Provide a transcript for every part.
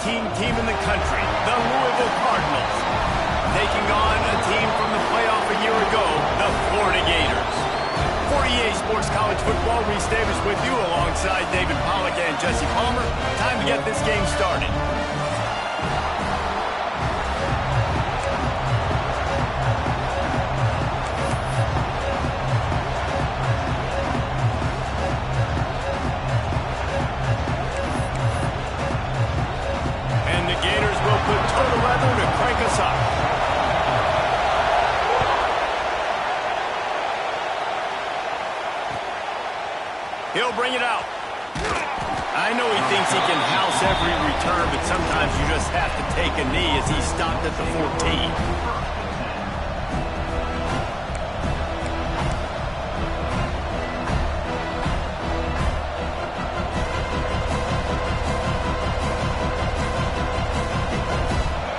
team in the country, the Louisville Cardinals, taking on a team from the playoff a year ago, the Florida Gators. For EA Sports College Football, Reese Davis with you alongside David Pollack and Jesse Palmer. Time to get this game started. He'll bring it out. I know he thinks he can house every return, but sometimes you just have to take a knee as he stopped at the 14.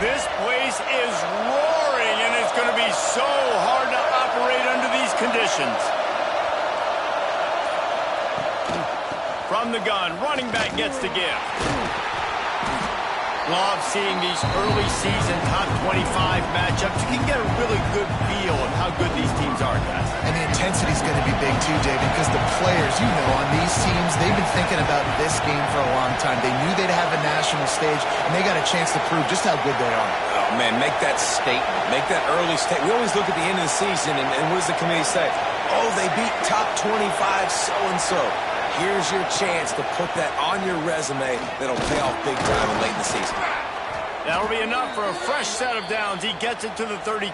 This place is roaring, and it's going to be so hard to operate under these conditions. From the gun, running back gets the gift. Love seeing these early season top 25 matchups. You can get a really good feel of how good these teams are, guys. And the intensity is going to be big too, David, because the players, you know, on these teams, they've been thinking about this game for a long time. They knew they'd have a national stage, and they got a chance to prove just how good they are. Oh, man, make that statement. Make that early statement. We always look at the end of the season, and what does the committee say? Oh, they beat top 25 so-and-so. Here's your chance to put that on your resume that'll pay off big time and late in the season. That'll be enough for a fresh set of downs. He gets it to the 32.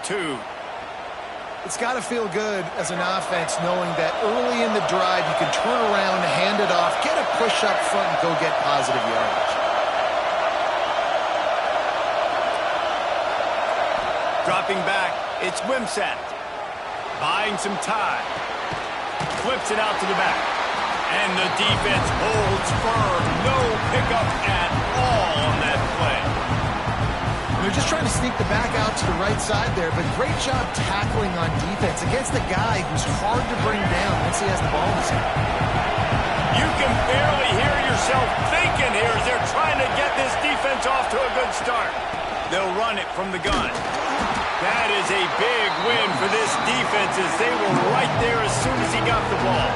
It's got to feel good as an offense knowing that early in the drive you can turn around, hand it off, get a push up front, and go get positive yardage. Dropping back, it's Ncaa. Buying some time. Flips it out to the back. And the defense holds firm. No pickup at all on that play. They're just trying to sneak the back out to the right side there, but great job tackling on defense against the guy who's hard to bring down once he has the ball in his hand. You can barely hear yourself thinking here as they're trying to get this defense off to a good start. They'll run it from the gun. That is a big win for this defense as they were right there as soon as he got the ball.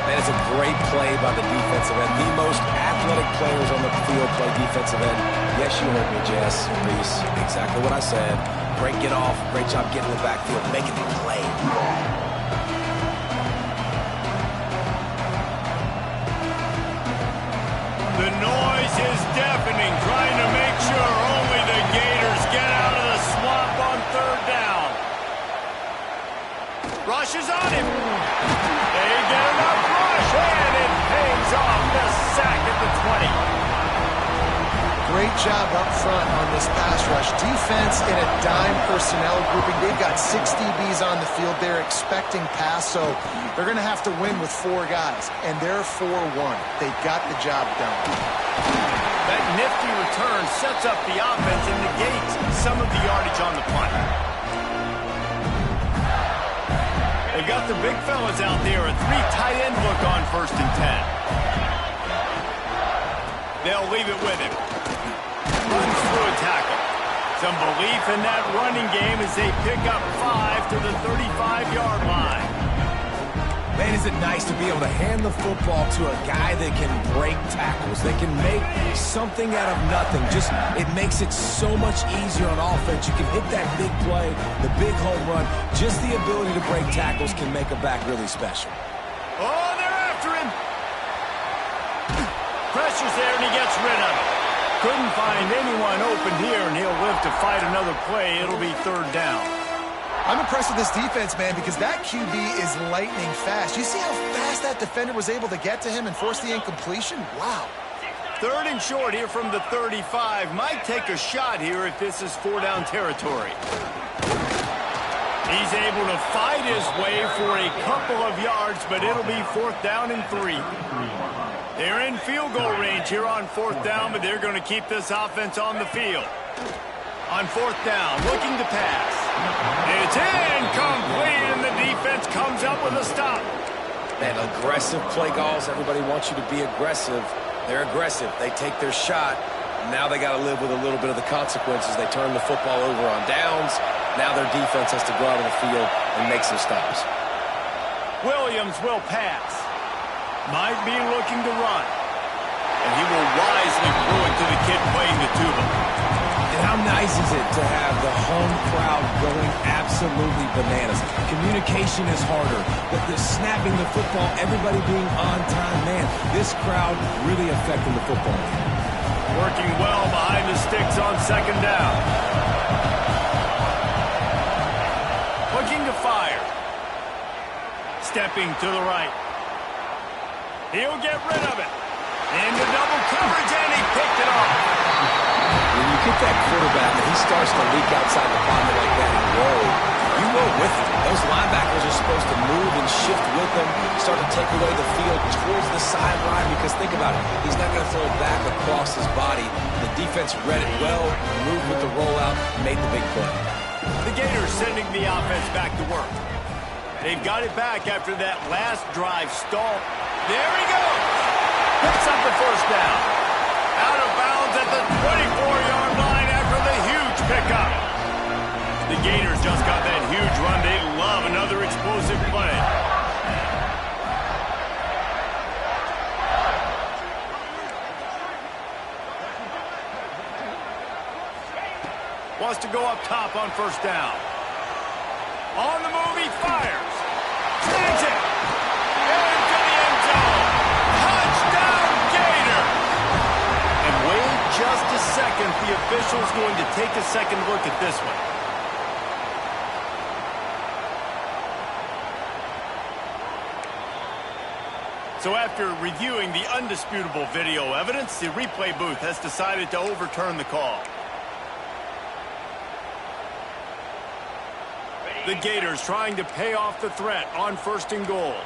That is a great play by the defensive end. The most athletic players on the field play defensive end. Yes, you heard me, Jess, Reese. Exactly what I said. Great get off. Great job getting in the backfield, making the play. The noise is deafening, trying to make sure only the Gators get out of the swamp on third down. Rushes on him. They get enough rush, and it pays off the sack at the 20. Great job up front on this pass rush. Defense in a dime personnel grouping. They've got 6 DBs on the field. They're expecting pass, so they're going to have to win with 4 guys, and they're 4-1. They got the job done. That nifty return sets up the offense and negates some of the yardage on the punt. They got the big fellas out there, a 3 tight end look on 1st and 10. They'll leave it with him. Runs through a tackle. Some belief in that running game as they pick up 5 to the 35-yard line. Man, is it nice to be able to hand the football to a guy that can break tackles, that can make something out of nothing. Just, it makes it so much easier on offense. You can hit that big play, the big home run. Just the ability to break tackles can make a back really special. Oh, they're after him. Pressure's there, and he gets rid of it. Couldn't find anyone open here, and he'll live to fight another play. It'll be 3rd down. I'm impressed with this defense, man, because that QB is lightning fast. You see how fast that defender was able to get to him and force the incompletion? Wow. 3rd and short here from the 35. Might take a shot here if this is 4-down territory. He's able to fight his way for a couple of yards, but it'll be 4th down and 3. They're in field goal range here on 4th down, but they're going to keep this offense on the field. On 4th down, looking to pass. It's incomplete, and the defense comes up with a stop. Man, aggressive play calls. Everybody wants you to be aggressive. They're aggressive. They take their shot. Now they got to live with a little bit of the consequences. They turn the football over on downs. Now their defense has to go out on the field and make some stops. Williams will pass. Might be looking to run. And he will wisely throw it to the kid playing the tuba. And how nice is it to have the home crowd going absolutely bananas? Communication is harder, but the snapping the football, everybody being on time, man, this crowd really affecting the football. Working well behind the sticks on second down. Looking to fire. Stepping to the right. He'll get rid of it. Into double coverage, and he picked it off. When you get that quarterback and he starts to leak outside the pocket like that and roll, you roll with him. Those linebackers are supposed to move and shift with him, start to take away the field towards the sideline, because think about it, he's not going to throw it back across his body. The defense read it well, moved with the rollout, made the big play. The Gators sending the offense back to work. They've got it back after that last drive stall. There he goes. Picks up the first down. Out of bounds at the 24-yard line after the huge pickup. The Gators just got that huge run. They love another explosive play. Wants to go up top on first down. On the move, he fires. Sends it. Into the end zone. Touchdown, Gator. And wait just a second. The official's going to take a second look at this one. So after reviewing the undisputable video evidence, the replay booth has decided to overturn the call. The Gators trying to pay off the threat on first and goal.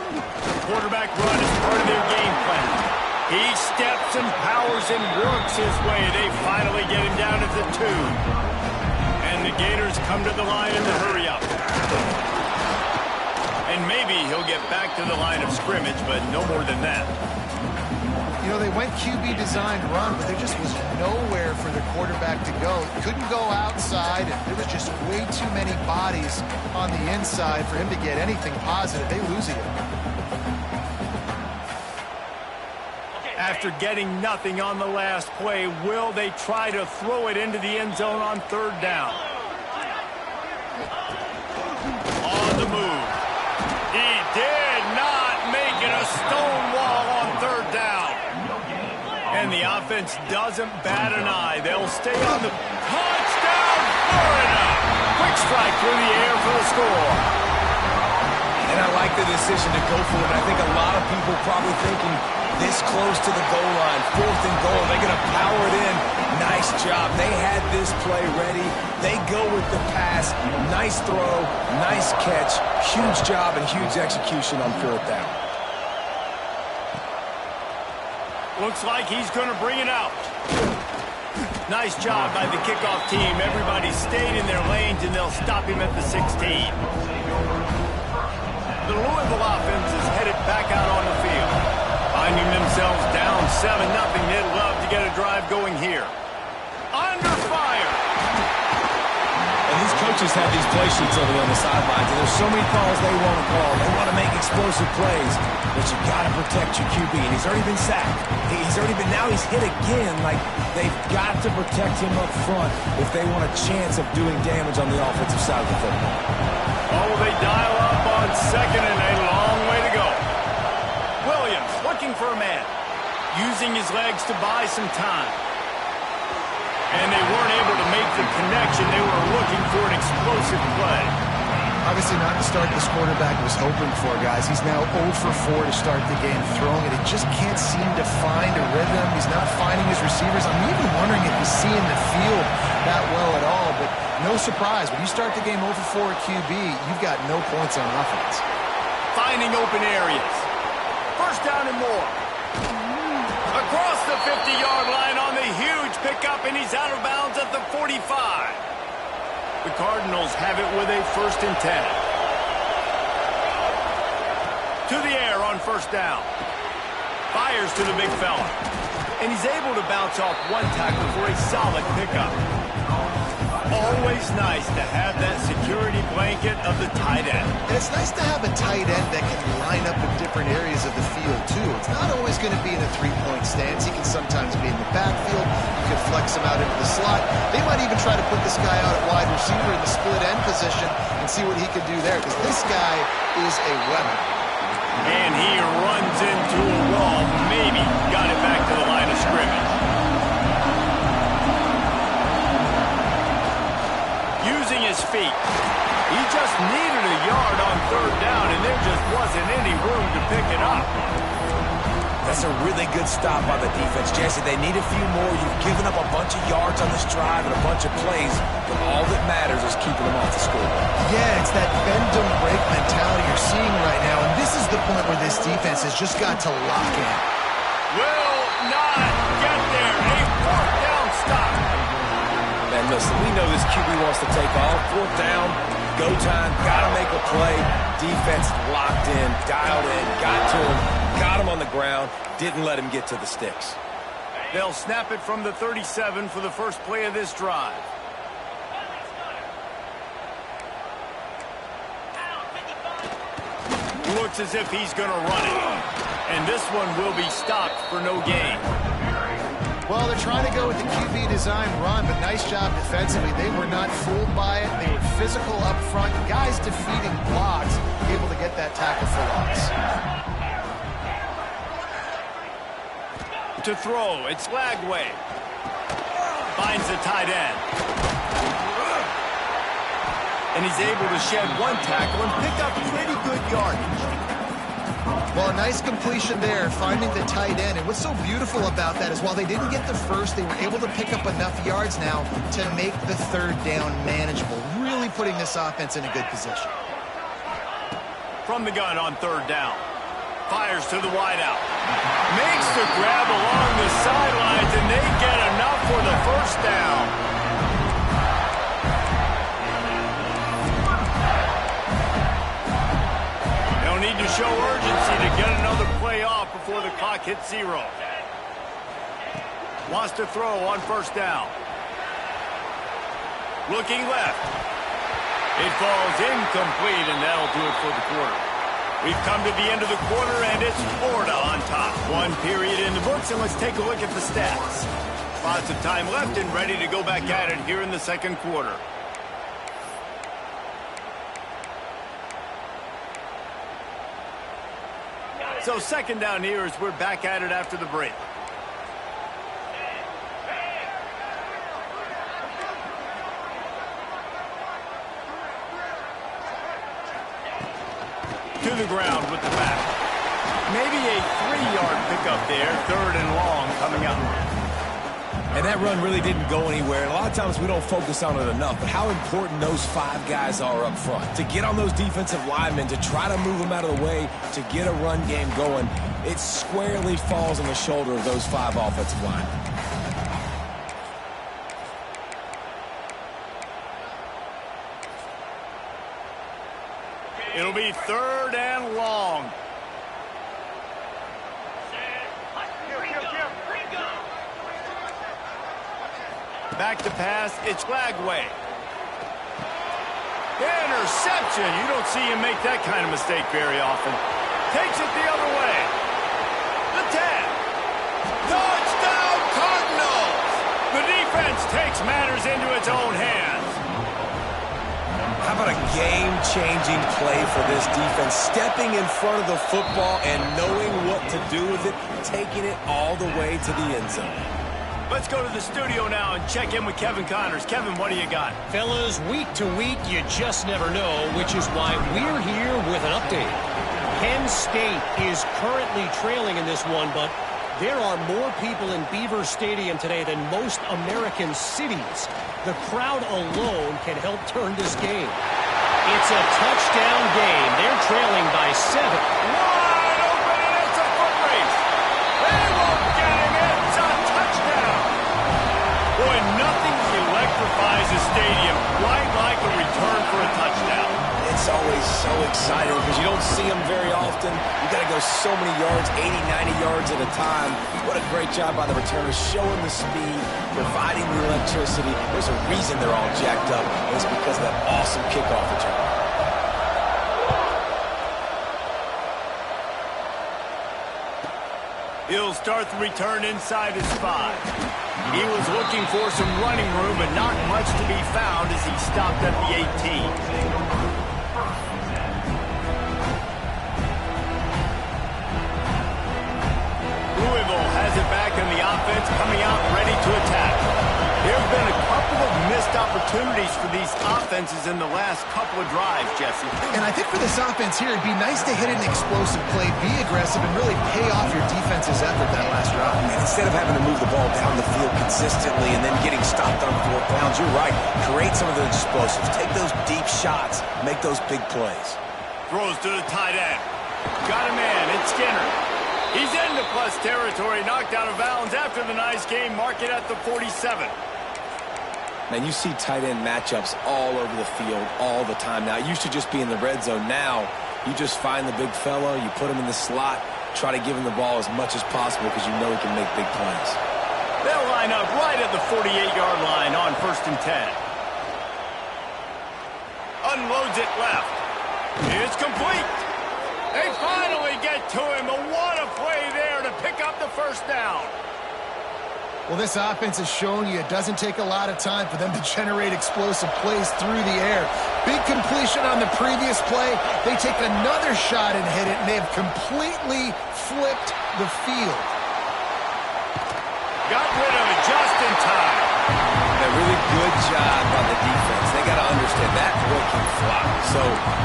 The quarterback run is part of their game plan. He steps and powers and works his way. They finally get him down at the 2. And the Gators come to the line in the hurry up. And maybe he'll get back to the line of scrimmage, but no more than that. You know, they went QB designed run, but there just was nowhere for the quarterback to go. Couldn't go outside, and there was just way too many bodies on the inside for him to get anything positive. They lose it. After getting nothing on the last play, will they try to throw it into the end zone on third down? On the move. He did not make it a stone wall on third down. And the offense doesn't bat an eye. They'll stay on the touchdown, Florida. Quick strike through the air for the score. And I like the decision to go for it. I think a lot of people probably thinking this close to the goal line, fourth and goal, they're going to power it in. Nice job. They had this play ready. They go with the pass. Nice throw, nice catch. Huge job and huge execution on fourth down. Looks like he's going to bring it out. Nice job by the kickoff team. Everybody stayed in their lanes, and they'll stop him at the 16. The Louisville offense is headed back out on the field. Finding themselves down 7-0, they'd love to get a drive going here. Under fire. And these coaches have these play sheets over there on the sidelines, and there's so many calls they want to call. They want to make explosive plays, but you got to protect your QB, and he's already been sacked. Now he's hit again. Like, they've got to protect him up front if they want a chance of doing damage on the offensive side of the football. Oh, they dial up on second, and a long way to go. Williams looking for a man, using his legs to buy some time. And they weren't able to make the connection. They were looking for an explosive play. Obviously not the start this quarterback was hoping for, guys. He's now 0 for 4 to start the game throwing it. He just can't seem to find a rhythm. He's not finding his receivers. I'm even wondering if he's seeing the field that well at all. But no surprise, when you start the game 0 for 4 at QB, you've got no points on offense. Finding open areas. First down and more. Across the 50-yard line on the huge pickup, and he's out of bounds at the 45. The Cardinals have it with a 1st and 10. To the air on first down. Fires to the big fella. And he's able to bounce off one tackle for a solid pickup. Always nice to have that security blanket of the tight end. And it's nice to have a tight end that can line up in different areas of the field, too. It's not always going to be in a three-point stance. He can sometimes be in the backfield. You can flex him out into the slot. They might even try to put this guy out at wide receiver in the split end position and see what he can do there, because this guy is a weapon. And he runs into a wall. Maybe got it back to the line of scrimmage. Using his feet. He just needed a yard on third down, and there just wasn't any room to pick it up. That's a really good stop by the defense, Jesse. They need a few more. You've given up a bunch of yards on this drive and a bunch of plays, but all that matters is keeping them off the scoreboard. Yeah, it's that bend don't break mentality you're seeing right now, and this is the point where this defense has just got to lock in. Will not get there. A fourth down stop. Man, listen, we know this QB wants to take off. Fourth down, go time, got to make a play. Defense locked in, dialed in, got to him, got him on the ground, didn't let him get to the sticks. They'll snap it from the 37 for the first play of this drive. Looks as if he's going to run it. And this one will be stopped for no gain. Well, they're trying to go with the QB design run, but nice job defensively. They were not fooled by it. They were physical up front. Guys defeating blocks, able to get that tackle for loss. To throw, it's Lagway. Finds the tight end. And he's able to shed one tackle and pick up pretty good yardage. Well, a nice completion there, finding the tight end. And what's so beautiful about that is while they didn't get the first, they were able to pick up enough yards now to make the third down manageable, really putting this offense in a good position. From the gun on third down. Fires to the wideout. Makes the grab along the sidelines, and they get enough for the first down. Need to show urgency to get another play off before the clock hits 0. Wants to throw on first down. Looking left. It falls incomplete, and that'll do it for the quarter. We've come to the end of the quarter, and it's Florida on top. One period in the books, and let's take a look at the stats. Lots of time left and ready to go back at it here in the second quarter. So second down here as we're back at it after the break. To the ground with the back. Maybe a 3-yard pickup there. Third and long coming up. And that run really didn't go anywhere. And a lot of times we don't focus on it enough, but how important those 5 guys are up front. To get on those defensive linemen, to try to move them out of the way, to get a run game going, it squarely falls on the shoulder of those 5 offensive linemen. It'll be third and long. Back to pass, it's Lagway. Interception. You don't see him make that kind of mistake very often. Takes it the other way. The tap. Touchdown Cardinals. The defense takes matters into its own hands. How about a game-changing play for this defense? Stepping in front of the football and knowing what to do with it, taking it all the way to the end zone. Let's go to the studio now and check in with Kevin Connors. Kevin, what do you got? Fellas, week to week, you just never know, which is why we're here with an update. Penn State is currently trailing in this one, but there are more people in Beaver Stadium today than most American cities. The crowd alone can help turn this game. It's a touchdown game. They're trailing by 7. Wide open, and it's a foot race. They won't get him. It's a touchdown. Boy, nothing electrifies a stadium quite like a return for a touchdown. It's always So exciting because you don't see them very often. You got to go so many yards, 80, 90 yards at a time. What a great job by the returners, showing the speed, providing the electricity. There's a reason they're all jacked up. It's because of that awesome kickoff return. He'll start the return inside his 5. He was looking for some running room, but not much to be found as he stopped at the 18. Louisville has it back in the offense, coming out ready to attack. There have been a couple of missed opportunities for these offenses in the last couple of drives, Jesse. And I think for this offense here, it'd be nice to hit an explosive play, be aggressive, and really pay off your defense's effort that last drive. And instead of having to move the ball down the field consistently and then getting stopped on 4 pounds, you're right. Create some of those explosives. Take those deep shots. Make those big plays. Throws to the tight end. Got a man. It's Skinner. He's into plus territory, knocked out of bounds after the nice game. Mark it at the 47. Man, you see tight end matchups all over the field all the time now. It used to just be in the red zone. Now, you just find the big fellow, you put him in the slot, try to give him the ball as much as possible because you know he can make big plays. They'll line up right at the 48-yard line on 1st and 10. Unloads it left. It's complete. They finally get to him. And what a play there to pick up the first down. Well, this offense has shown you it doesn't take a lot of time for them to generate explosive plays through the air. Big completion on the previous play. They take another shot and hit it, and they have completely flipped the field. Got rid of it just in time. A really good job by the defense. They got to understand that boy can fly. So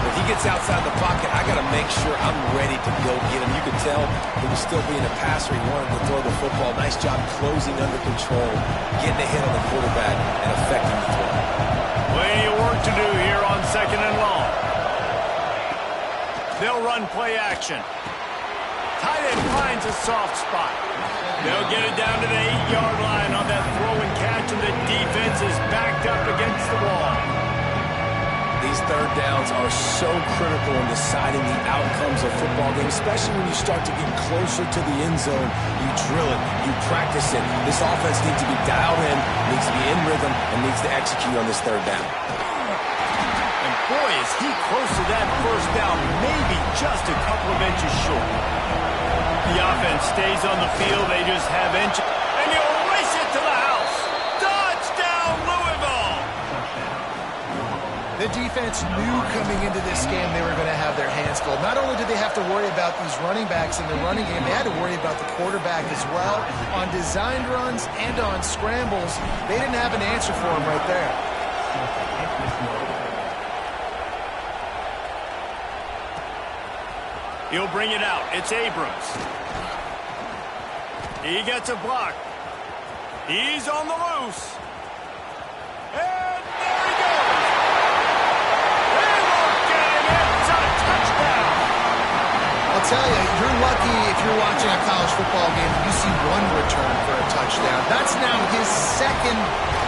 if he gets outside the pocket, I got to make sure I'm ready to go get him. You could tell he was still being a passer. He wanted to throw the football. Nice job closing under control, getting a hit on the quarterback, and affecting the throw. Plenty of work to do here on 2nd and long. They'll run play action. Tight end finds a soft spot. They'll get it down to the 8-yard line on that throw and catch, and the defense is backed up against the wall. These third downs are so critical in deciding the outcomes of football games, especially when you start to get closer to the end zone. You drill it, you practice it. This offense needs to be dialed in, needs to be in rhythm, and needs to execute on this third down. And boy, is he close to that first down, maybe just a couple of inches short. The offense stays on the field. They just have inches. And he'll race it to the house. Touchdown, Louisville! The defense knew coming into this game they were going to have their hands full. Not only did they have to worry about these running backs in the running game, they had to worry about the quarterback as well. On designed runs and on scrambles, they didn't have an answer for him right there. He'll bring it out. It's Abrams. He gets a block. He's on the loose. And there he goes. They won't get him. It's a touchdown. I'll tell you, you're lucky if you're watching a college football game and you see one return for a touchdown. That's now his second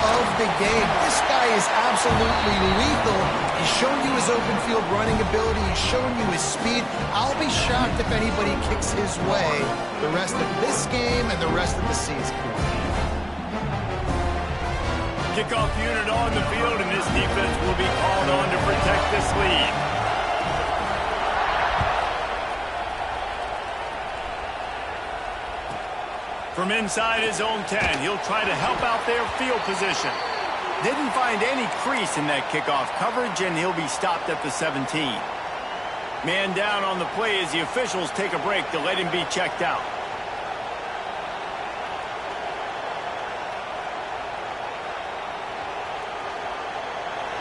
of the game. This guy is absolutely lethal. He's shown you his open field running ability. He's shown you his speed. I'll be shocked if anybody kicks his way the rest of this game and the rest of the season. Kickoff unit on the field, and this defense will be called on to protect this lead. From inside his own 10, he'll try to help out their field position. Didn't find any crease in that kickoff coverage, and he'll be stopped at the 17. Man down on the play as the officials take a break to let him be checked out.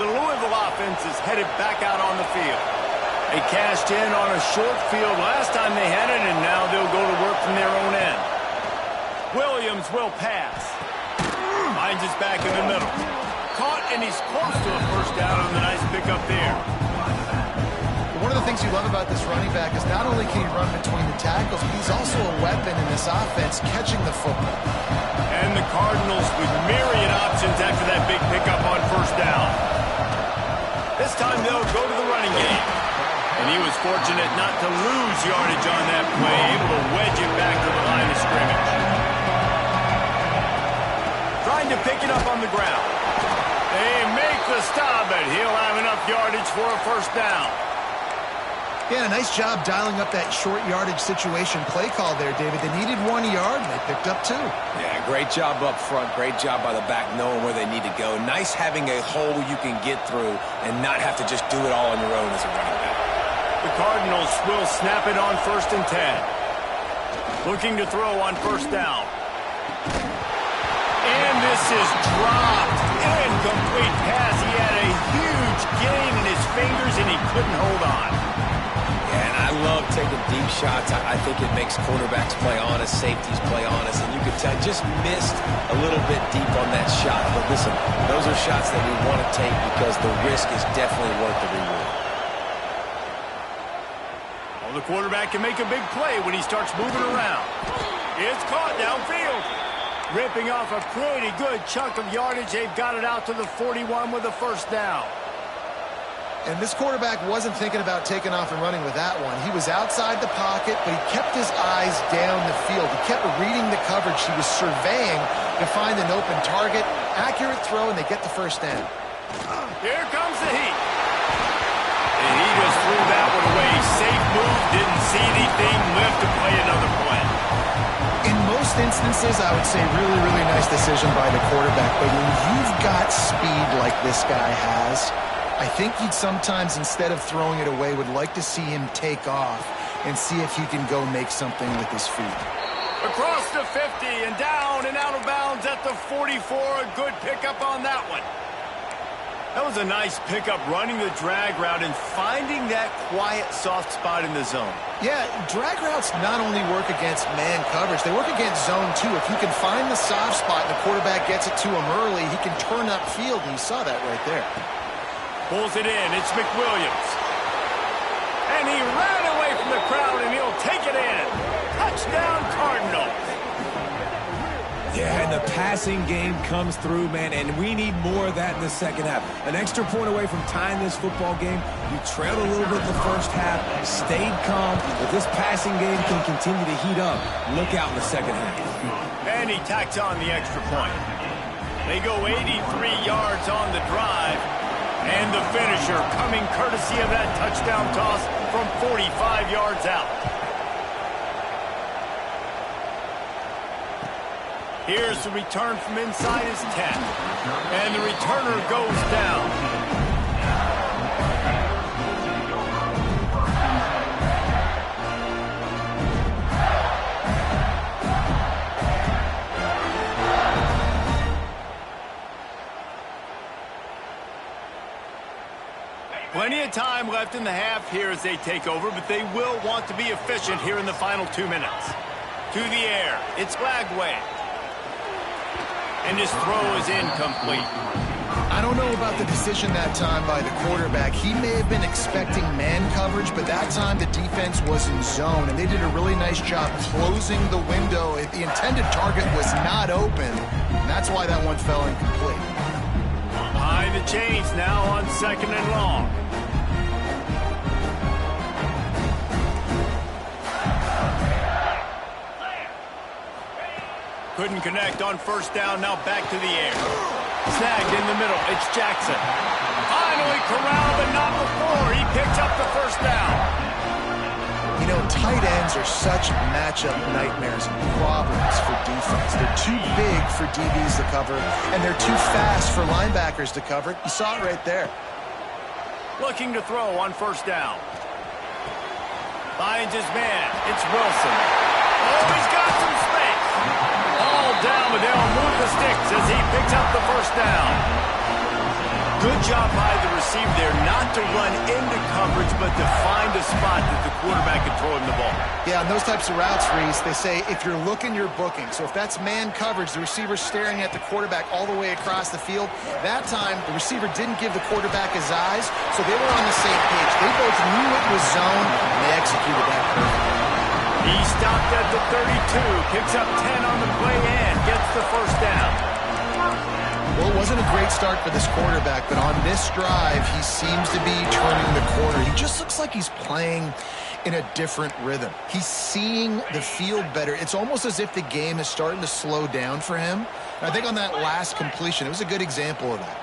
The Louisville offense is headed back out on the field. They cashed in on a short field last time they had it, and now they'll go to work from their own end. Williams will pass. Finds his back in the middle. Caught, and he's close to a first down on the nice pickup there. One of the things you love about this running back is not only can he run between the tackles, but he's also a weapon in this offense, catching the football. And the Cardinals with myriad options after that big pickup on first down. This time they'll go to the running game. And he was fortunate not to lose yardage on that play, able to wedge it back to the line of scrimmage. Trying to pick it up on the ground. They make the stop, but he'll have enough yardage for a first down. Yeah, nice job dialing up that short yardage situation play call there, David. They needed 1 yard, and they picked up 2. Yeah, great job up front. Great job by the back knowing where they need to go. Nice having a hole you can get through and not have to just do it all on your own as a running back. The Cardinals will snap it on 1st and 10. Looking to throw on first down. And this is dropped. Incomplete pass. He had a huge gain in his fingers, and he couldn't hold on. Yeah, and I love taking deep shots. I think it makes quarterbacks play honest, safeties play honest, and you could tell just missed a little bit deep on that shot. But listen, those are shots that we want to take because the risk is definitely worth the reward. Well, the quarterback can make a big play when he starts moving around. It's caught downfield. Ripping off a pretty good chunk of yardage. They've got it out to the 41 with a first down. And this quarterback wasn't thinking about taking off and running with that one. He was outside the pocket, but he kept his eyes down the field. He kept reading the coverage. He was surveying to find an open target. Accurate throw, and they get the first down. Here comes the heat. And he just threw that one away. Safe move, didn't see anything, lived to play another play. In most instances, I would say really, really nice decision by the quarterback. But when you've got speed like this guy has, I think he'd sometimes, instead of throwing it away, would like to see him take off and see if he can go make something with his feet. Across the 50 and down and out of bounds at the 44. A good pickup on that one. That was a nice pickup, running the drag route and finding that quiet, soft spot in the zone. Yeah, drag routes not only work against man coverage, they work against zone too. If you can find the soft spot and the quarterback gets it to him early, he can turn upfield, and you saw that right there. Pulls it in. It's McWilliams. And he ran away from the crowd, and he'll take it in. Touchdown, Cardinals. Yeah, and the passing game comes through, man, and we need more of that in the second half. An extra point away from tying this football game. You trailed a little bit in the first half, stayed calm, but this passing game can continue to heat up. Look out in the second half. And he tacks on the extra point. They go 83 yards on the drive, and the finisher coming courtesy of that touchdown toss from 45 yards out. Here's the return from inside his 10. And the returner goes down. Plenty of time left in the half here as they take over, but they will want to be efficient here in the final 2 minutes. To the air, it's Lagway. And his throw is incomplete. I don't know about the decision that time by the quarterback. He may have been expecting man coverage, but that time the defense was in zone, and they did a really nice job closing the window. The intended target was not open, and that's why that one fell incomplete. Behind the chains now on 2nd and long. Couldn't connect on first down, now back to the air. Snagged in the middle, it's Jackson. Finally corralled, but not before. He picks up the first down. You know, tight ends are such matchup nightmares and problems for defense. They're too big for DBs to cover, and they're too fast for linebackers to cover. You saw it right there. Looking to throw on first down. Finds his man. It's Wilson. Oh, he's got some space. All down, but they'll move the sticks as he picks up the first down. Good job by the receiver there, not to run into coverage, but to find a spot that the quarterback can throw him the ball. Yeah, on those types of routes, Reese, they say if you're looking, you're booking. So if that's man coverage, the receiver's staring at the quarterback all the way across the field. That time, the receiver didn't give the quarterback his eyes, so they were on the same page. They both knew it was zone, and they executed that perfectly. He stopped at the 32, picks up 10 on the play and gets the first down. Well, it wasn't a great start for this quarterback, but on this drive, he seems to be turning the corner. He just looks like he's playing in a different rhythm. He's seeing the field better. It's almost as if the game is starting to slow down for him. And I think on that last completion, it was a good example of that.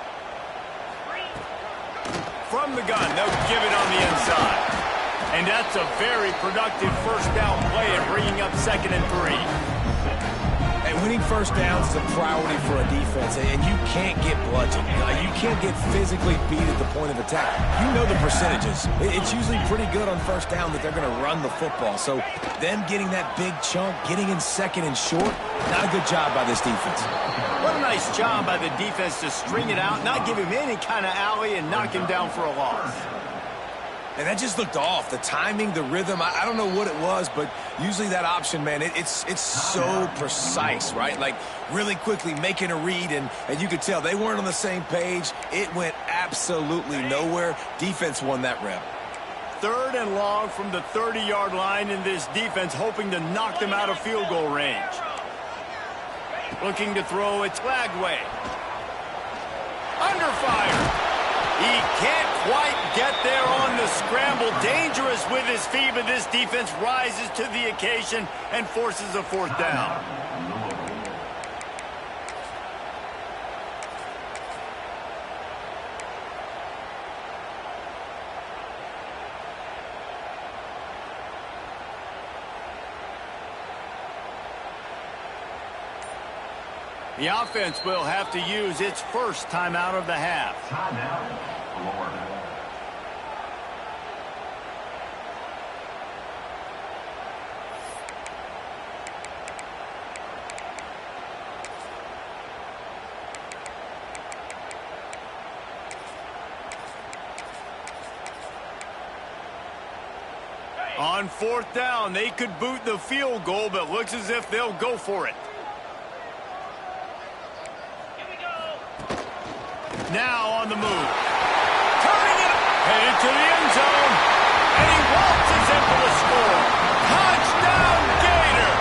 From the gun, they'll give it on the inside. And that's a very productive first down play and bringing up 2nd and 3. And winning first downs is a priority for a defense, and you can't get bludgeoned. You can't get physically beat at the point of attack. You know the percentages. It's usually pretty good on first down that they're going to run the football. So them getting that big chunk, getting in 2nd and short, not a good job by this defense. What a nice job by the defense to string it out, not give him any kind of alley, and knock him down for a loss. And that just looked off. The timing, the rhythm, I don't know what it was, but usually that option, man, it's so precise, right? Like really quickly making a read, and you could tell they weren't on the same page. It went absolutely nowhere. Defense won that rep. 3rd and long from the 30-yard line, in this defense hoping to knock them out of field goal range. Looking to throw, it's Lagway. Under fire. He can't quite get there on the scramble. Dangerous with his feet, but this defense rises to the occasion and forces a 4th down. The offense will have to use its first timeout of the half. On 4th down, they could boot the field goal, but looks as if they'll go for it. Now on the move. Turning it, headed to the end zone. And he waltzes in for the score. Touchdown, Gator!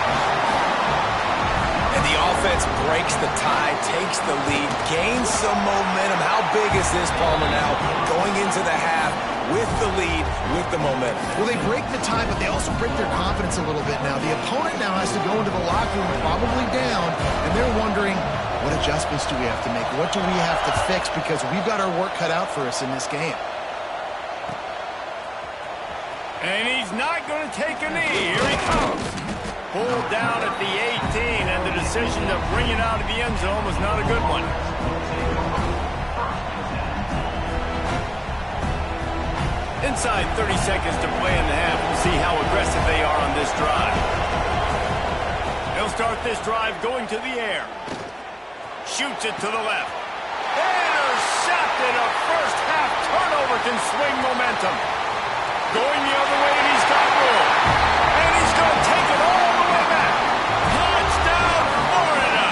And the offense breaks the tie, takes the lead, gains some momentum. How big is this, Palmer, now? Going into the half with the lead, with the momentum. Well, they break the tie, but they also break their confidence a little bit now. The opponent now has to go into the locker room probably down, and they're wondering, what adjustments do we have to make? What do we have to fix? Because we've got our work cut out for us in this game. And he's not going to take a knee. Here he comes. Pulled down at the 18, and the decision to bring it out of the end zone was not a good one. Inside 30 seconds to play in the half. We'll see how aggressive they are on this drive. They'll start this drive going to the air. Shoots it to the left. Intercepted. A first half turnover can swing momentum. Going the other way, and he's got room. And he's going to take it all the way back. Touchdown, Florida.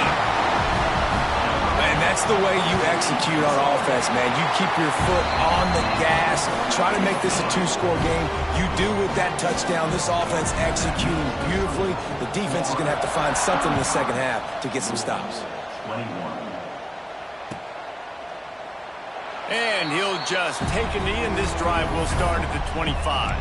And that's the way you execute on offense, man. You keep your foot on the gas. Try to make this a 2-score game. You do with that touchdown. This offense executing beautifully. The defense is going to have to find something in the second half to get some stops. And he'll just take a knee, and this drive will start at the 25.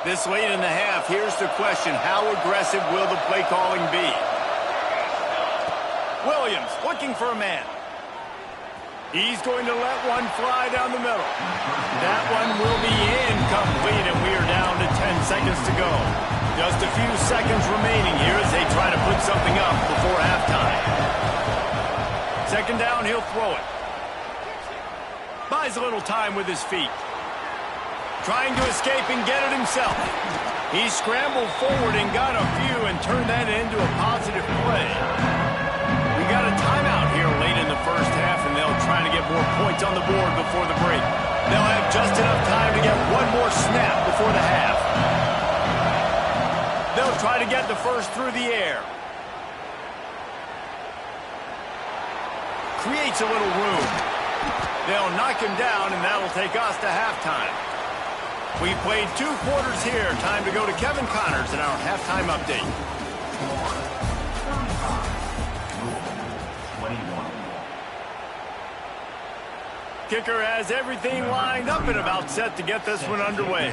This late in the half, here's the question. How aggressive will the play calling be? Williams looking for a man. He's going to let one fly down the middle. That one will be incomplete, and we are down to 10 seconds to go. Just a few seconds remaining here as they try to put something up before halftime. 2nd down, he'll throw it. Buys a little time with his feet. Trying to escape and get it himself. He scrambled forward and got a few and turned that into a positive play. We got a timeout here late in the first half, and they'll try to get more points on the board before the break. They'll have just enough time to get one more snap before the half. They'll They'll try to get the first through the air. Creates a little room. They'll knock him down, and that'll take us to halftime. We played 2 quarters here. Time to go to Kevin Connors in our halftime update. Kicker has everything lined up and about set to get this one underway.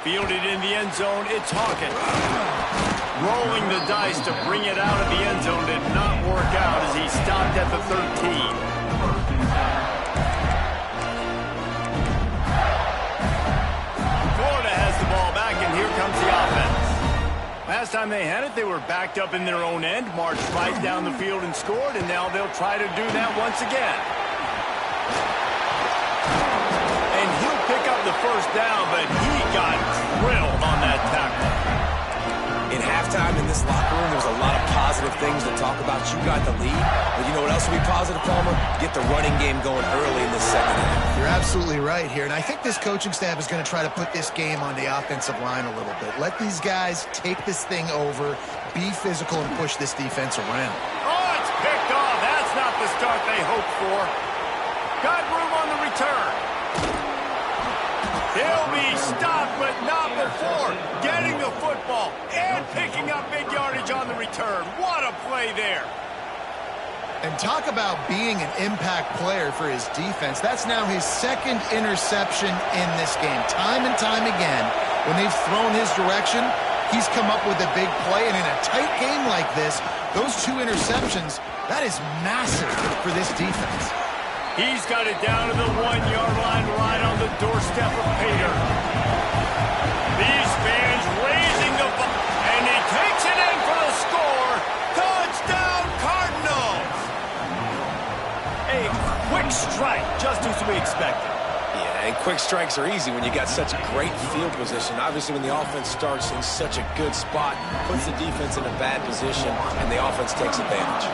Fielded in the end zone, it's Hawkins. Rolling the dice to bring it out of the end zone did not work out as he stopped at the 13. Florida has the ball back, and here comes the offense. Last time they had it, they were backed up in their own end, marched right down the field and scored, and now they'll try to do that once again. And he'll pick up the first down, but he got drilled on that tackle. In halftime in this locker room, there was a lot of positive things to talk about. You got the lead, but you know what else will be positive, Palmer? Get the running game going early in the second half. You're absolutely right here, and I think this coaching staff is going to try to put this game on the offensive line a little bit. Let these guys take this thing over, be physical, and push this defense around. Oh, it's picked off. That's not the start they hoped for. Got room on the return. He'll be stopped, but not before getting the football and picking up big yardage on the return. What a play there. And talk about being an impact player for his defense. That's now his 2nd interception in this game. Time and time again, when they've thrown his direction, he's come up with a big play. And in a tight game like this, those 2 interceptions, that is massive for this defense. He's got it down to the 1-yard line right on the doorstep of Pater. These fans raising the ball, and he takes it in for the score. Touchdown, Cardinals! A quick strike, just as we expected. Yeah, and quick strikes are easy when you got such great field position. Obviously, when the offense starts in such a good spot, puts the defense in a bad position, and the offense takes advantage.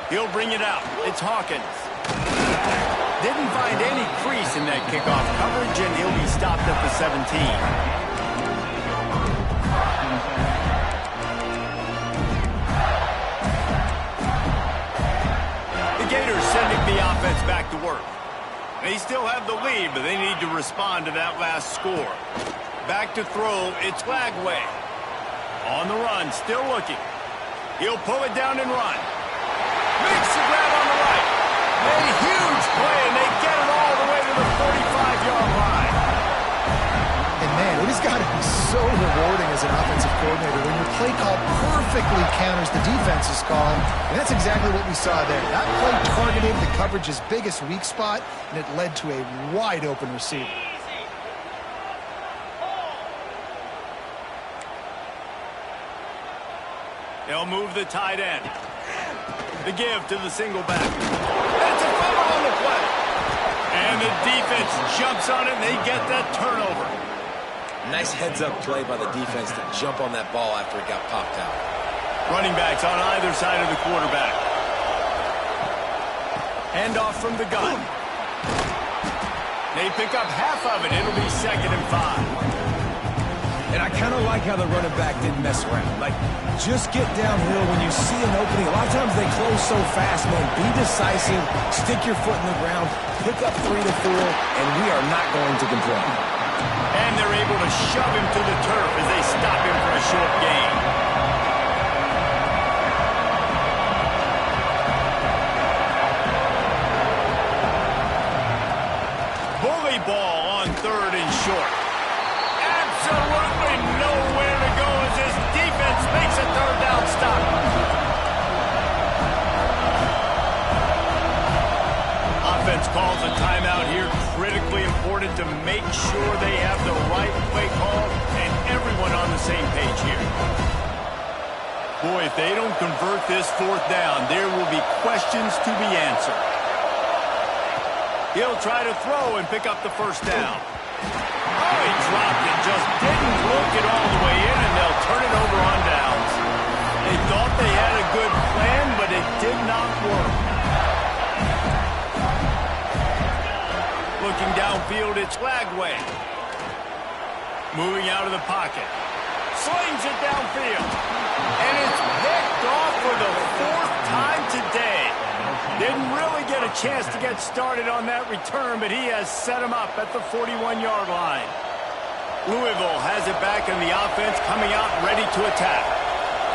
He'll bring it out. It's Hawkins. Didn't find any crease in that kickoff coverage, and he'll be stopped at the 17. The Gators sending the offense back to work. They still have the lead, but they need to respond to that last score. Back to throw, it's Lagway. On the run, still looking. He'll pull it down and run. Makes the grab on the right. A huge play, and they get it all the way to the 45-yard line. And man, it has got to be so rewarding as an offensive coordinator when your play call perfectly counters the defense's call. And that's exactly what we saw there. That play targeted the coverage's biggest weak spot, and it led to a wide-open receiver. They'll move the tight end. The give to the single back. It's a fumble on the play. And the defense jumps on it, and they get that turnover. Nice heads-up play by the defense to jump on that ball after it got popped out. Running backs on either side of the quarterback. Handoff from the gun. They pick up half of it. It'll be 2nd and 5. And I kind of like how the running back didn't mess around. Like, just get downhill when you see an opening. A lot of times they close so fast, man. Be decisive, stick your foot in the ground, pick up 3 to 4, and we are not going to complain. And they're able to shove him to the turf as they stop him for a short gain. Bully ball on 3rd and short. Absolutely nowhere to go as this defense makes a 3rd down stop. Offense calls a timeout here. Critically important to make sure they have the right play call and everyone on the same page here. Boy, if they don't convert this 4th down, there will be questions to be answered. He'll try to throw and pick up the 1st down. Oh, he dropped it, just didn't look it all the way in, and they'll turn it over on downs. They thought they had a good did not work. Looking downfield, it's Lagway. Moving out of the pocket. Slings it downfield. And it's picked off for the 4th time today. Didn't really get a chance to get started on that return, but he has set him up at the 41-yard line. Louisville has it back in the offense, coming out ready to attack.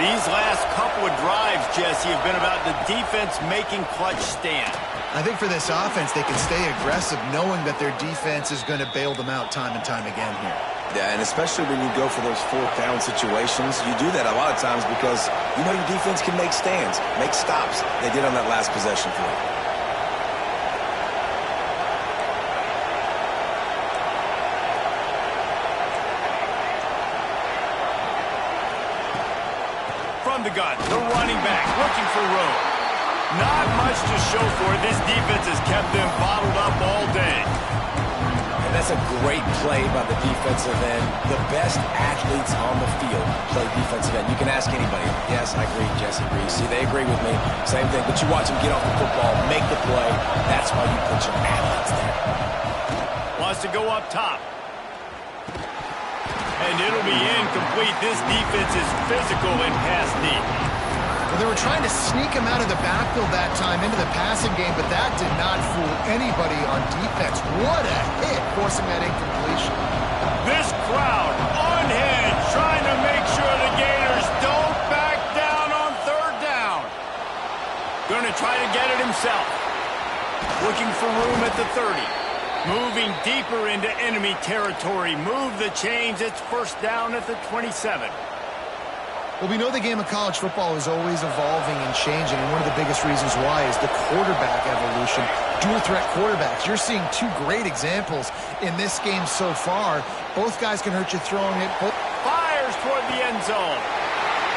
These last couple of drives, Jesse, have been about the defense making clutch stand. I think for this offense, they can stay aggressive knowing that their defense is going to bail them out time and time again here. Yeah, and especially when you go for those 4th down situations, you do that a lot of times because you know your defense can make stands, make stops. They did on that last possession for you. From the gun, the running back looking for room. Not much to show for it. This defense has kept them bottled up all day. And that's a great play by the defensive end. The best athletes on the field play defensive end. You can ask anybody. Yes, I agree. Jesse agrees. See, they agree with me. Same thing. But you watch them get off the football, make the play. That's why you put your athletes there. Wants to go up top. And it'll be incomplete. This defense is physical and pass deep. Well, they were trying to sneak him out of the backfield that time into the passing game, but that did not fool anybody on defense. What a hit, forcing that incompletion. This crowd unhinged, trying to make sure the Gators don't back down on 3rd down. Going to try to get it himself. Looking for room at the 30. Moving deeper into enemy territory. Move the chains. It's 1st down at the 27. Well, we know the game of college football is always evolving and changing, and one of the biggest reasons why is the quarterback evolution. Dual-threat quarterbacks. You're seeing 2 great examples in this game so far. Both guys can hurt you throwing it. Fires toward the end zone.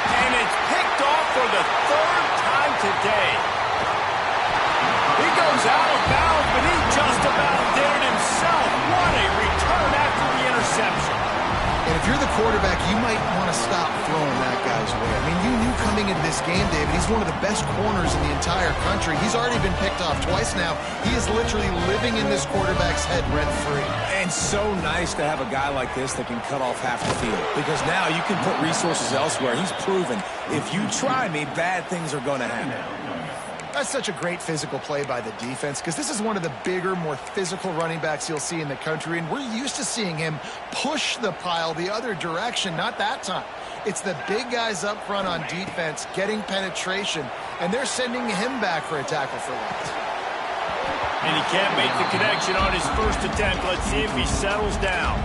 And it's picked off for the 3rd time today. He goes out of bounds, but he just about did it himself. What a return after the interception. And if you're the quarterback, you might want to stop throwing that guy's way. I mean, you knew coming into this game, David, he's one of the best corners in the entire country. He's already been picked off twice now. He is literally living in this quarterback's head rent-free. And so nice to have a guy like this that can cut off half the field. Because now you can put resources elsewhere. He's proven, if you try me, bad things are going to happen. That's such a great physical play by the defense because this is one of the bigger, more physical running backs you'll see in the country, and we're used to seeing him push the pile the other direction, not that time. It's the big guys up front on defense getting penetration, and they're sending him back for a tackle for loss. And he can't make the connection on his first attempt. Let's see if he settles down.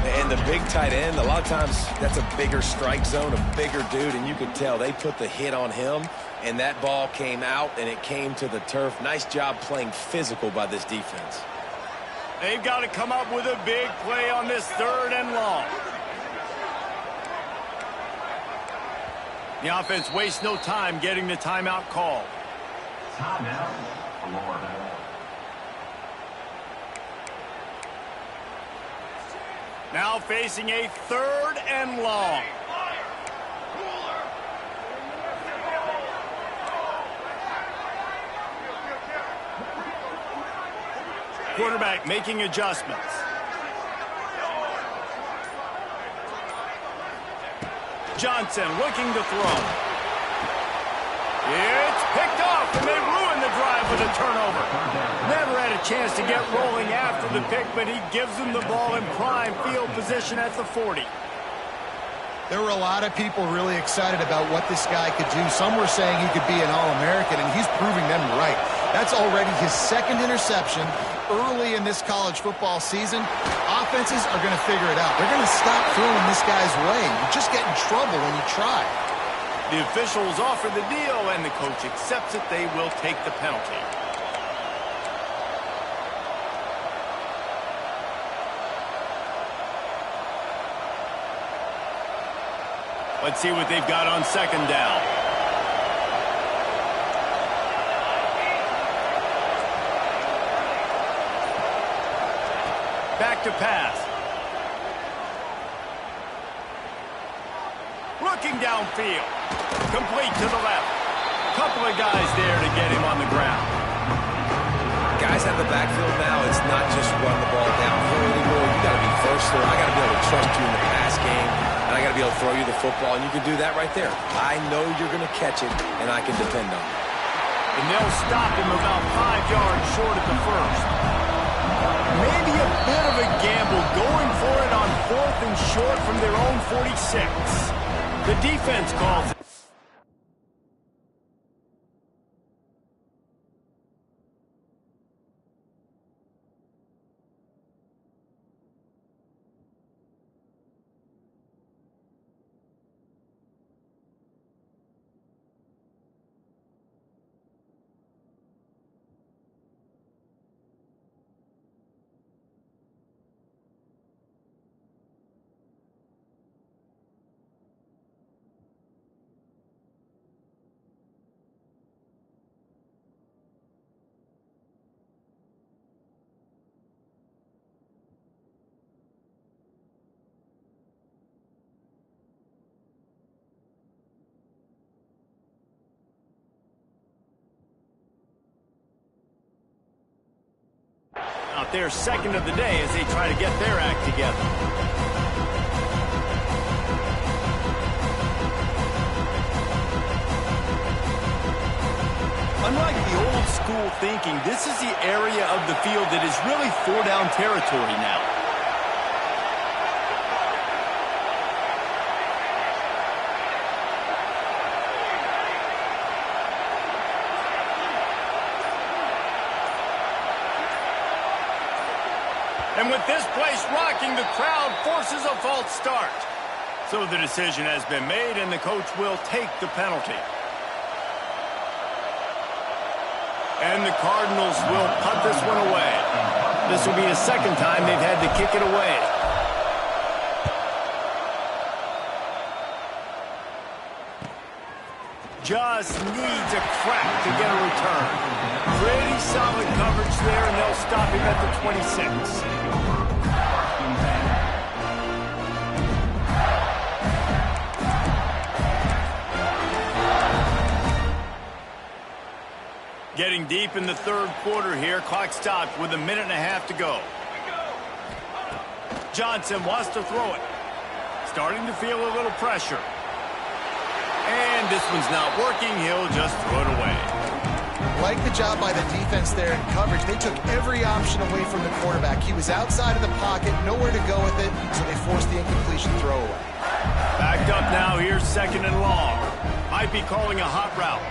And the big tight end, a lot of times that's a bigger strike zone, a bigger dude, and you could tell they put the hit on him, and that ball came out, and it came to the turf. Nice job playing physical by this defense. They've got to come up with a big play on this 3rd and long. The offense wastes no time getting the timeout called. Timeout, Florida. Now facing a 3rd and long. Quarterback making adjustments. Johnson looking to throw. It's picked off, and they ruin the drive with a turnover. Never had a chance to get rolling after the pick, but he gives them the ball in prime field position at the 40. There were a lot of people really excited about what this guy could do. Some were saying he could be an All-American, and he's proving them right. That's already his 2nd interception early in this college football season. Offenses are going to figure it out. They're going to stop throwing this guy's way. You just get in trouble when you try. The officials offer the deal, and the coach accepts it. They will take the penalty. Let's see what they've got on 2nd down. Back to pass. Looking downfield. Complete to the left. Couple of guys there to get him on the ground. Guys out of the backfield now, it's not just run the ball downhill anymore. You got to be versatile. I got to be able to trust you in the pass game, and I got to be able to throw you the football, and you can do that right there. I know you're going to catch it, and I can depend on it. And they'll stop him about 5 yards short at the first. Maybe a bit of a gamble going for it on 4th and short from their own 46. The defense calls it. Out there, second of the day as they try to get their act together. Unlike the old school thinking, this is the area of the field that is really 4-down territory now. And with this place rocking, the crowd forces a false start. So the decision has been made, and the coach will take the penalty. And the Cardinals will punt this one away. This will be the second time they've had to kick it away. Just needs a crack to get a return. Pretty solid coverage there, and they'll stop him at the 26. Getting deep in the third quarter here. Clock stopped with 1.5 minutes to go. Johnson wants to throw it. Starting to feel a little pressure. And this one's not working. He'll just throw it away. Like the job by the defense there in coverage. They took every option away from the quarterback. He was outside of the pocket, nowhere to go with it, so they forced the incompletion throwaway. Backed up now. Here's 2nd and long. Might be calling a hot route.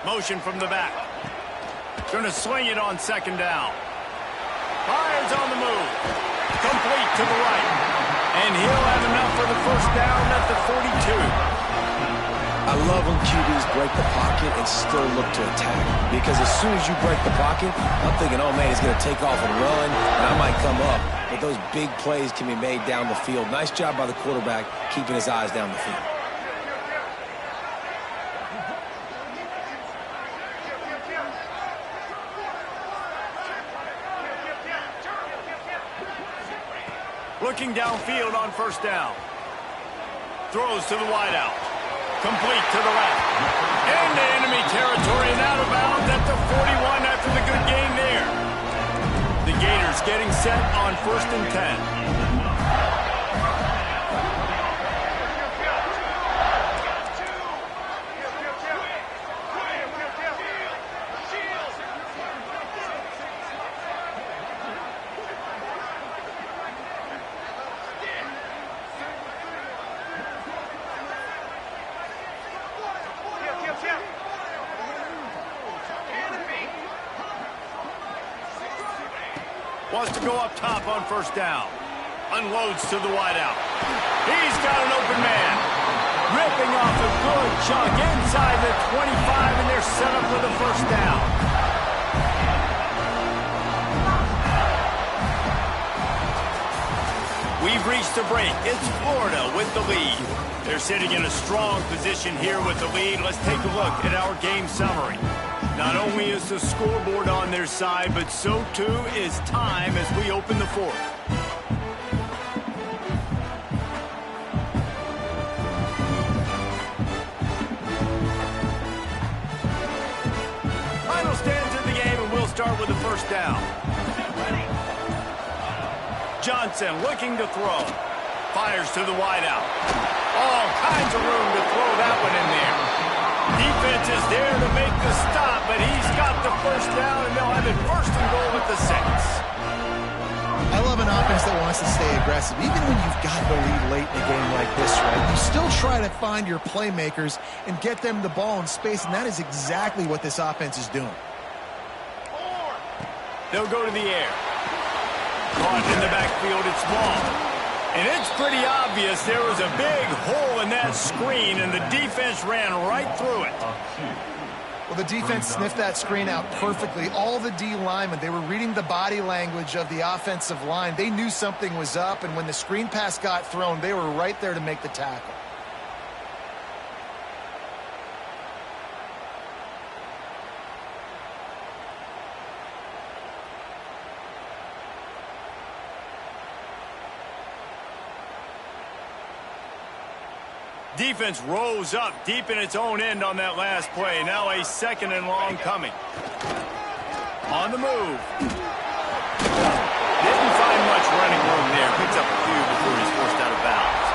Motion from the back. Going to swing it on 2nd down. Fires on the move. Complete to the right. And he'll have enough for the first down at the 42. I love when QBs break the pocket and still look to attack. Because as soon as you break the pocket, I'm thinking, oh, man, he's going to take off and run, and I might come up. But those big plays can be made down the field. Nice job by the quarterback keeping his eyes down the field. Looking downfield on 1st down. Throws to the wideout. Complete to the left. Into enemy territory and out of bounds at the 41 after the good gain there. The Gators getting set on 1st and 10. Wants to go up top on 1st down. Unloads to the wideout. He's got an open man. Ripping off a good chunk inside the 25, and they're set up for the 1st down. We've reached the break. It's Florida with the lead. They're sitting in a strong position here with the lead. Let's take a look at our game summary. Not only is the scoreboard on their side, but so too is time as we open the 4th. the first down. Johnson looking to throw. Fires to the wideout. All kinds of room to throw that one in there. Defense is there to make the stop, but he's got the first down, and they'll have it first and goal at the 6. I love an offense that wants to stay aggressive. Even when you've got the lead late in a game like this, right? You still try to find your playmakers and get them the ball in space, and that is exactly what this offense is doing. They'll go to the air. Caught in the backfield, it's small. And it's pretty obvious there was a big hole in that screen, and the defense ran right through it. Well, the defense sniffed that screen out perfectly. All the D linemen, they were reading the body language of the offensive line. They knew something was up, and when the screen pass got thrown, they were right there to make the tackle. Defense rose up deep in its own end on that last play. Now a 2nd and long coming. On the move. Didn't find much running room there. Picks up a few before he's forced out of bounds.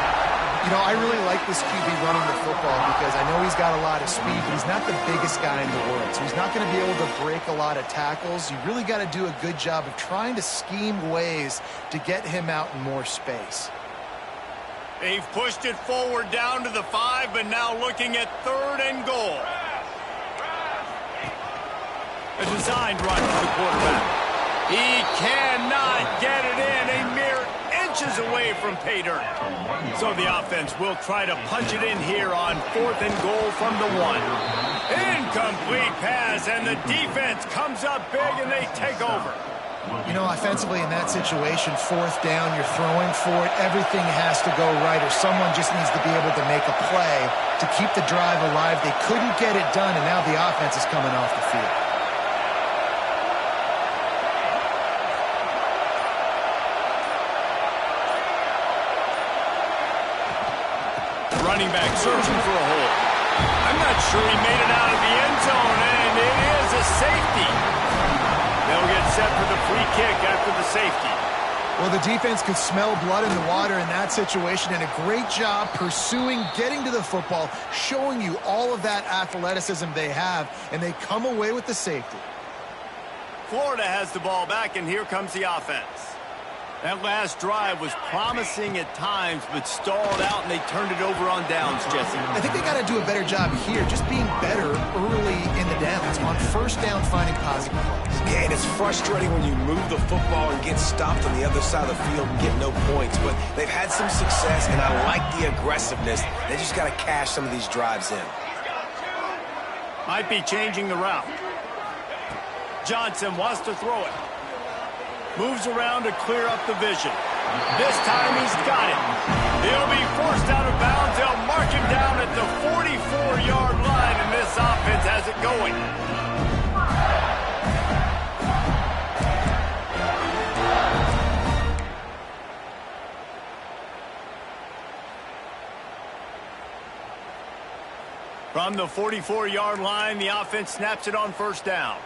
You know, I really like this QB running the football because I know he's got a lot of speed, but he's not the biggest guy in the world. So he's not going to be able to break a lot of tackles. You really got to do a good job of trying to scheme ways to get him out in more space. They've pushed it forward down to the 5, but now looking at 3rd and goal. A designed run to the quarterback. He cannot get it in. A mere inches away from pay dirt. So the offense will try to punch it in here on 4th and goal from the 1. Incomplete pass, and the defense comes up big, and they take over. You know, offensively in that situation, 4th down, you're throwing for it. Everything has to go right, or someone just needs to be able to make a play to keep the drive alive. They couldn't get it done, and now the offense is coming off the field. Running back searching for a hole. I'm not sure he made it out of the end zone, and it is a safety. They'll get set for the free kick after the safety. Well, the defense could smell blood in the water in that situation, and a great job pursuing, getting to the football, showing you all of that athleticism they have, and they come away with the safety. Florida has the ball back, and here comes the offense. That last drive was promising at times, but stalled out, and they turned it over on downs, Jesse. I think they got to do a better job here, just being better early in the downs, on 1st down, finding positive plays. Yeah, and it's frustrating when you move the football and get stopped on the other side of the field and get no points, but they've had some success, and I like the aggressiveness. They just got to cash some of these drives in. Might be changing the route. Johnson wants to throw it. Moves around to clear up the vision. This time he's got it. He'll be forced out of bounds. They'll mark him down at the 44-yard line, and this offense has it going. From the 44-yard line, the offense snaps it on 1st down.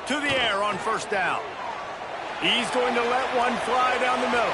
To the air on 1st down. He's going to let one fly down the middle.